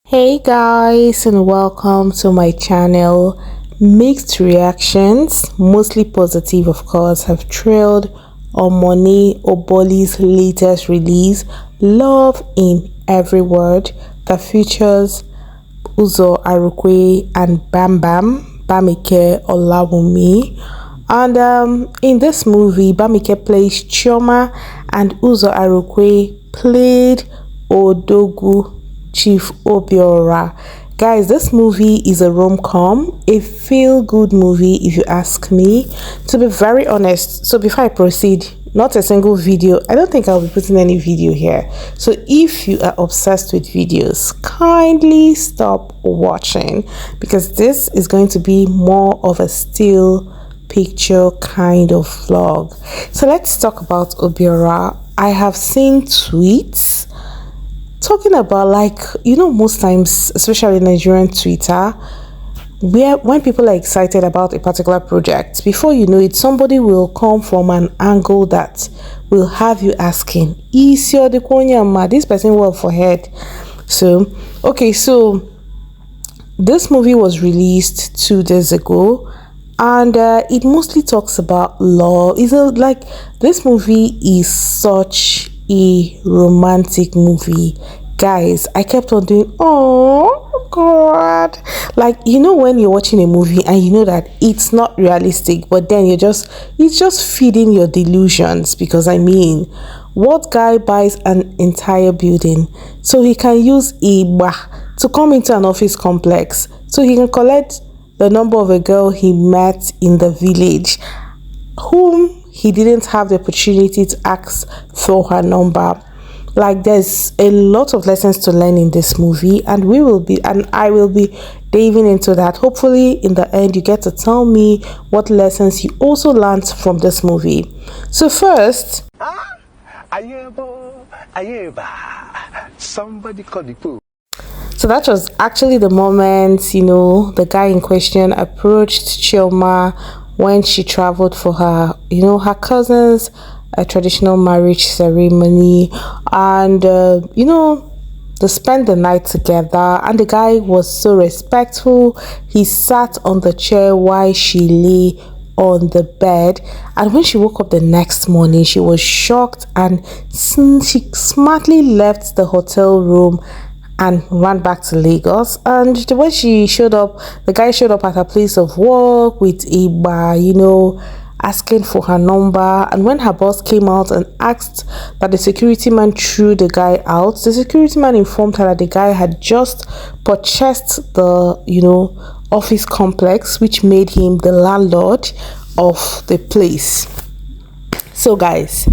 Hey guys, and welcome to my channel. Mixed reactions, mostly positive of course, have trailed Omoni Oboli's latest release, Love in Every Word, that features Uzo Arukwe and Bam Bam Bamike Olawumi. And in this movie, Bamike plays Chioma and Uzo Arukwe played Odogu Chief Obiora. Guys, this movie is a rom-com, a feel-good movie if you ask me. To be very honest, so before I proceed, not a single video. I don't think I'll be putting any video here. So if you are obsessed with videos, kindly stop watching because this is going to be more of a still picture kind of vlog. So let's talk about Obiora. I have seen tweets talking about, like, most times, especially Nigerian Twitter, where when people are excited about a particular project, before you know it, somebody will come from an angle that will have you asking, is your Dekwonyama, this person well for head? So this movie was released 2 days ago, and it mostly talks about love. Like, this movie is such a romantic movie. Guys, I kept on doing, oh god, like, when you're watching a movie and you know that it's not realistic, but then it's just feeding your delusions. Because what guy buys an entire building so he can use Iba to come into an office complex so he can collect the number of a girl he met in the village whom he didn't have the opportunity to ask for her number? Like, there's a lot of lessons to learn in this movie, and I will be diving into that. Hopefully in the end you get to tell me what lessons you also learned from this movie. So first, somebody called the pool. So that was actually the moment, the guy in question approached Chioma when she traveled for her, her cousin's traditional marriage ceremony, and they spent the night together. And the guy was so respectful. He sat on the chair while she lay on the bed, and when she woke up the next morning, she was shocked, and she smartly left the hotel room and ran back to Lagos. And when she showed up, the guy showed up at her place of work with a bar, asking for her number. And when her boss came out and asked that the security man threw the guy out, the security man informed her that the guy had just purchased the office complex, which made him the landlord of the place. So guys,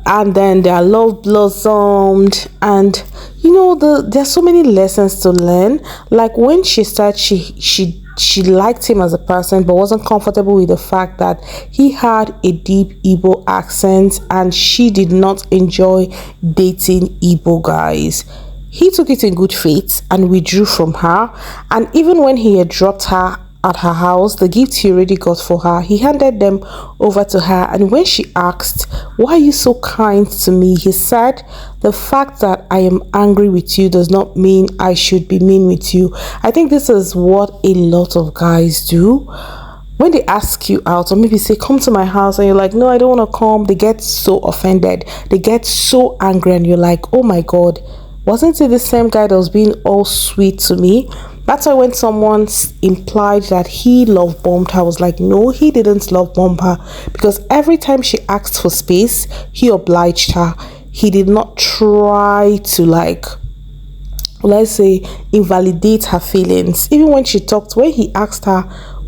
and then their love blossomed, and there's so many lessons to learn. Like, when she started, she liked him as a person, but wasn't comfortable with the fact that he had a deep Igbo accent, and she did not enjoy dating Igbo guys. He took it in good faith and withdrew from her. And even when he had dropped her at her house, the gifts he already got for her, he handed them over to her. And when she asked, why are you so kind to me, he said, the fact that I am angry with you does not mean I should be mean with you. I think this is what a lot of guys do. When they ask you out, or maybe say, come to my house, and you're like, no, I don't want to come, they get so offended, they get so angry, and you're like, oh my god, wasn't it the same guy that was being all sweet to me? That's why when someone implied that he love bombed her, I was like, no, he didn't love bomb her, because every time she asked for space, he obliged her. He did not try to, like, let's say, invalidate her feelings. Even when he asked her,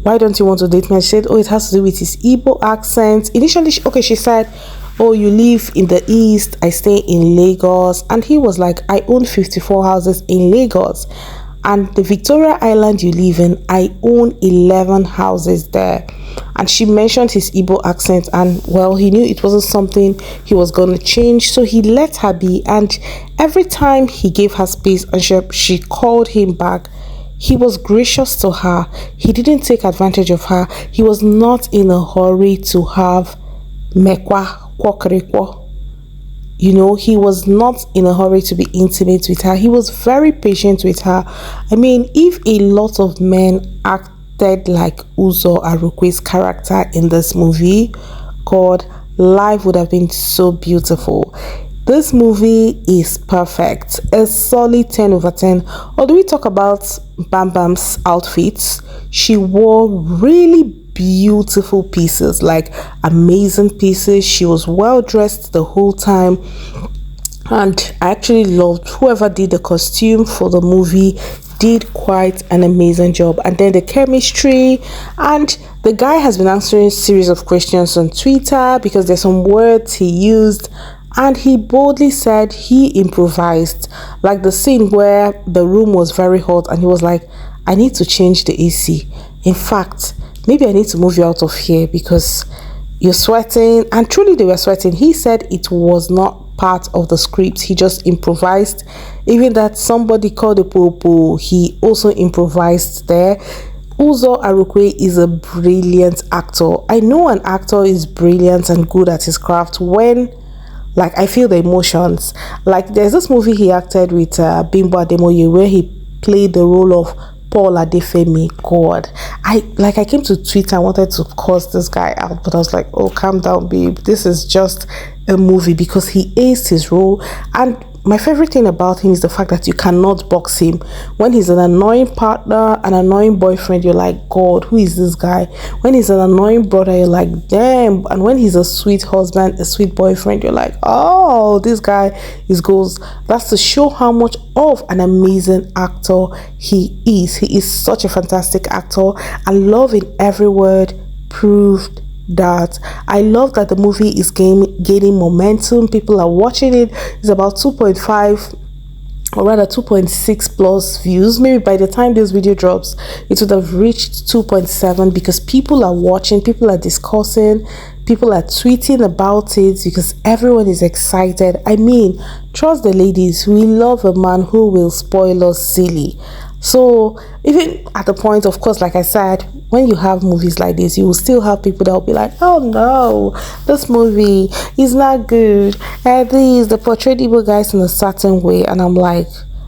why don't you want to date me? She said, oh, it has to do with his Igbo accent. Initially, she said, oh, you live in the east, I stay in Lagos. And he was like, I own 54 houses in Lagos. And the Victoria Island you live in, I own 11 houses there. And she mentioned his Igbo accent, and well, he knew it wasn't something he was going to change, so he let her be. And every time he gave her space and she called him back, he was gracious to her. He didn't take advantage of her. He was not in a hurry to have mekwa kwokrekwo. he was not in a hurry to be intimate with her. He was very patient with her. I mean, if a lot of men acted like Uzo Arukwe's character in this movie, God, life would have been so beautiful. This movie is perfect. A solid 10 over 10. Although we talk about Bam Bam's outfits, she wore really beautiful pieces, like amazing pieces. She was well dressed the whole time. And I actually loved whoever did the costume for the movie did quite an amazing job. And then the chemistry, and the guy has been answering a series of questions on Twitter because there's some words he used, and he boldly said he improvised, like the scene where the room was very hot and he was like, I need to change the AC. In fact, maybe I need to move you out of here because you're sweating. And truly they were sweating. He said it was not part of the script. He just improvised. Even that somebody called a popo, he also improvised there. Uzo Arukwe is a brilliant actor. I know an actor is brilliant and good at his craft when, like, I feel the emotions. Like, there's this movie he acted with Bimbo Ademoye where he played the role of Paul Adefemi. God, I came to Twitter, I wanted to curse this guy out, but I was like, oh, calm down, babe. This is just a movie, because he aced his role. And my favorite thing about him is the fact that you cannot box him. When he's an annoying partner, an annoying boyfriend, you're like, God, who is this guy? When he's an annoying brother, you're like, damn. And when he's a sweet husband, a sweet boyfriend, you're like, oh, this guy is goals. That's to show how much of an amazing actor he is. He is such a fantastic actor. I love in every word proved that. I love that the movie is gaining momentum. People are watching it. It's about 2.5 or rather 2.6 plus views. Maybe by the time this video drops it would have reached 2.7, because people are watching, people are discussing, people are tweeting about it because everyone is excited. I mean, trust the ladies, we love a man who will spoil us silly. So even at the point, of course, like I said, when you have movies like this, you will still have people that will be like, oh no, this movie is not good, and these, they portrayed Igbo guys in a certain way. And I'm like,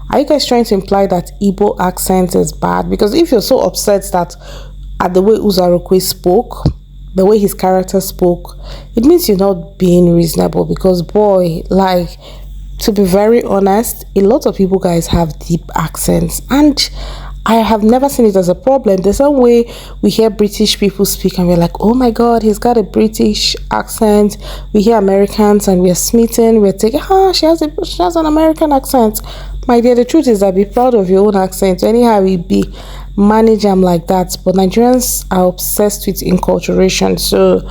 are you guys trying to imply that Igbo accent is bad? Because if you're so upset that at the way Uzo Arukwe spoke, the way his character spoke, it means you're not being reasonable. Because boy, like, to be very honest, a lot of people guys have deep accents, and I have never seen it as a problem. There's some way we hear British people speak and we're like, oh my God, he's got a British accent. We hear Americans and we're smitten. We're thinking, she has an American accent. My dear, the truth is that be proud of your own accent. Anyhow we be, manage them like that. But Nigerians are obsessed with enculturation. So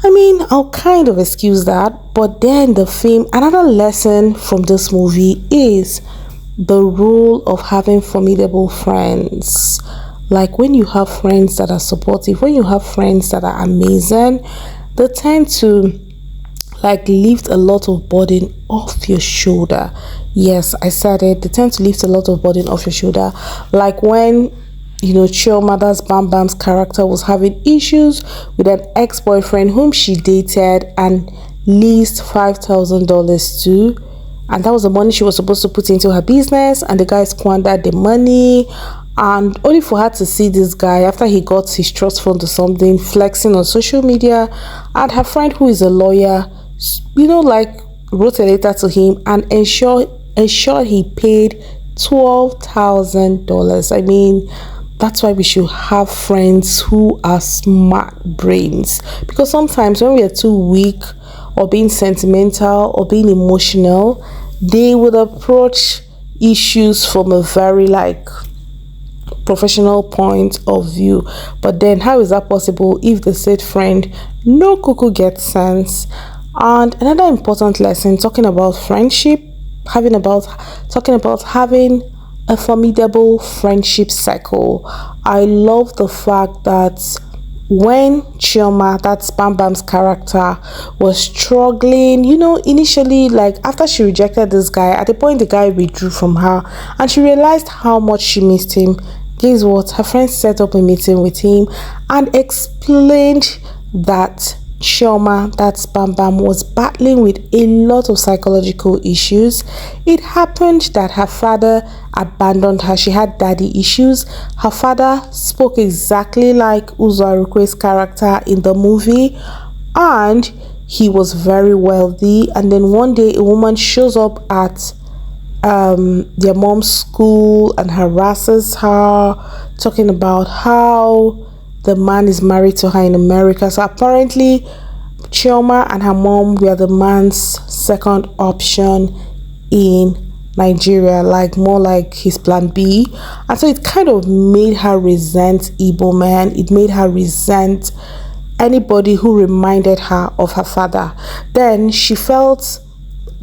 I mean, I'll kind of excuse that. But then the film, another lesson from this movie is the role of having formidable friends. Like, when you have friends that are supportive, when you have friends that are amazing, they tend to like lift a lot of burden off your shoulder. Yes, I said it. They tend to lift a lot of burden off your shoulder. Like when Chioma, that's Bam Bam's character, was having issues with an ex-boyfriend whom she dated and leased $5,000 to, and that was the money she was supposed to put into her business, and the guy squandered the money, and only for her to see this guy after he got his trust fund or something flexing on social media. And her friend, who is a lawyer, wrote a letter to him and ensured he paid $12,000. I mean, that's why we should have friends who are smart brains, because sometimes when we are too weak or being sentimental or being emotional, they would approach issues from a very professional point of view. But then how is that possible if the said friend no cuckoo gets sense? And another important lesson, talking about friendship, having a formidable friendship cycle. I love the fact that when Chioma, that's Bam Bam's character, was struggling, initially, like after she rejected this guy, at the point the guy withdrew from her and she realized how much she missed him. Guess what? Her friend set up a meeting with him and explained that Chioma, that's Bam Bam, was battling with a lot of psychological issues. It happened that her father abandoned her. She had daddy issues. Her father spoke exactly like Uzarukwe's character in the movie, and he was very wealthy. And then one day a woman shows up at their mom's school and harasses her, talking about how the man is married to her in America. So apparently Chioma and her mom were the man's second option in Nigeria, like more like his plan B. And so it kind of made her resent Igbo men. It made her resent anybody who reminded her of her father. Then she felt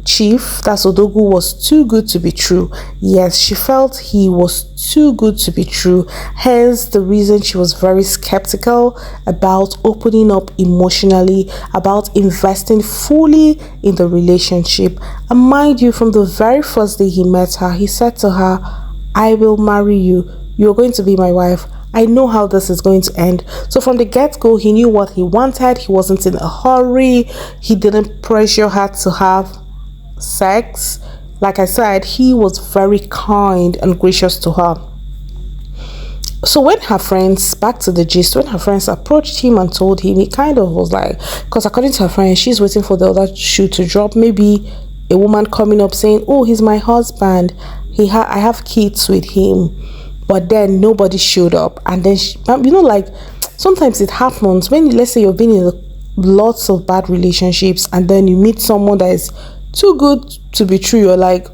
Chief, that's Odogwu, was too good to be true. Yes, she felt he was too good to be true. Hence the reason she was very skeptical about opening up emotionally, about investing fully in the relationship. And mind you, from the very first day he met her, he said to her, "I will marry you. You're going to be my wife. I know how this is going to end." So from the get-go, he knew what he wanted. He wasn't in a hurry. He didn't pressure her to have sex. Like I said, he was very kind and gracious to her. So when her friends, back to the gist, when her friends approached him and told him, he kind of was like, because according to her friend, she's waiting for the other shoe to drop. Maybe a woman coming up saying, "Oh, he's my husband. I have kids with him." But then nobody showed up. And then like sometimes it happens when, let's say, you've been in lots of bad relationships and then you meet someone that is too good to be true. You're like,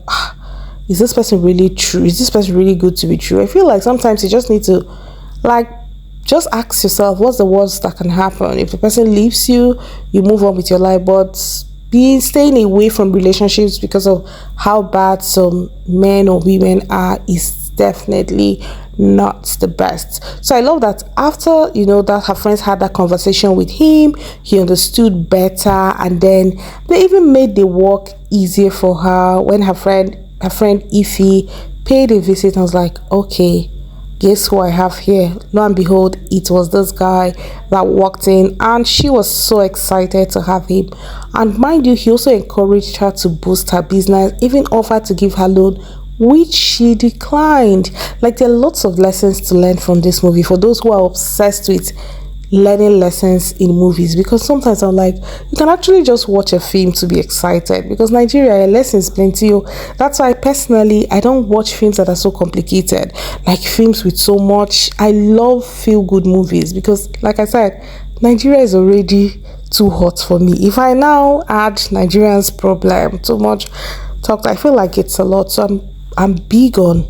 is this person really true? Is this person really good to be true? I feel like sometimes you just need to just ask yourself, what's the worst that can happen? If the person leaves you, you move on with your life. But staying away from relationships because of how bad some men or women are is definitely not the best. So I love that after that her friends had that conversation with him, he understood better, and then they even made the work easier for her. When her friend Ify paid a visit and was like, "Okay, guess who I have here?" Lo and behold, it was this guy that walked in, and she was so excited to have him. And mind you, he also encouraged her to boost her business, even offered to give her loan, which she declined. Like, there are lots of lessons to learn from this movie for those who are obsessed with learning lessons in movies, because sometimes I'm like, you can actually just watch a film to be excited, because Nigeria lessons plenty. That's why personally I don't watch films that are so complicated, like films with so much. I love feel good movies, because like I said, Nigeria is already too hot for me. If I now add Nigerians problem, too much talk, I feel like it's a lot. So I'm big on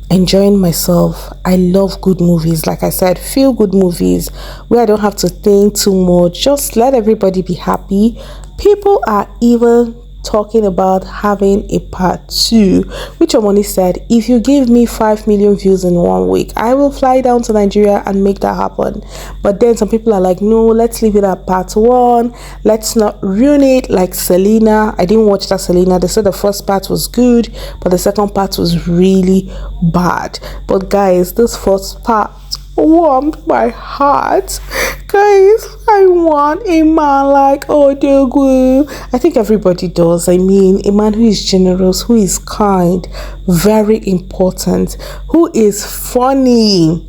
enjoying myself. I love good movies. Like I said, feel good movies where I don't have to think too much. Just let everybody be happy. People are even talking about having a part 2, which Omoni said, if you give me 5 million views in 1 week, I will fly down to Nigeria and make that happen. But then some people are like, no, let's leave it at part 1. Let's not ruin it. Like Selena, I didn't watch that Selena. They said the first part was good, but the second part was really bad. But guys, this first part warmed my heart. Guys, I want a man like Odogwu. I think everybody does. I mean, a man who is generous, who is kind, very important, who is funny.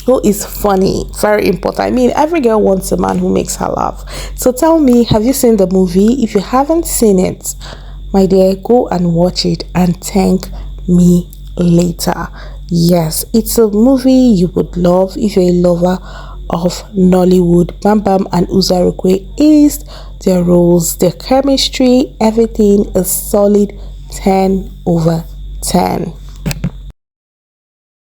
Very important. I mean, every girl wants a man who makes her laugh. So tell me, have you seen the movie? If you haven't seen it, my dear, go and watch it and thank me later. Yes, it's a movie you would love if you're a lover of Nollywood. Bam Bam and Uzarukwe aced their roles, their chemistry, everything is solid 10 over 10.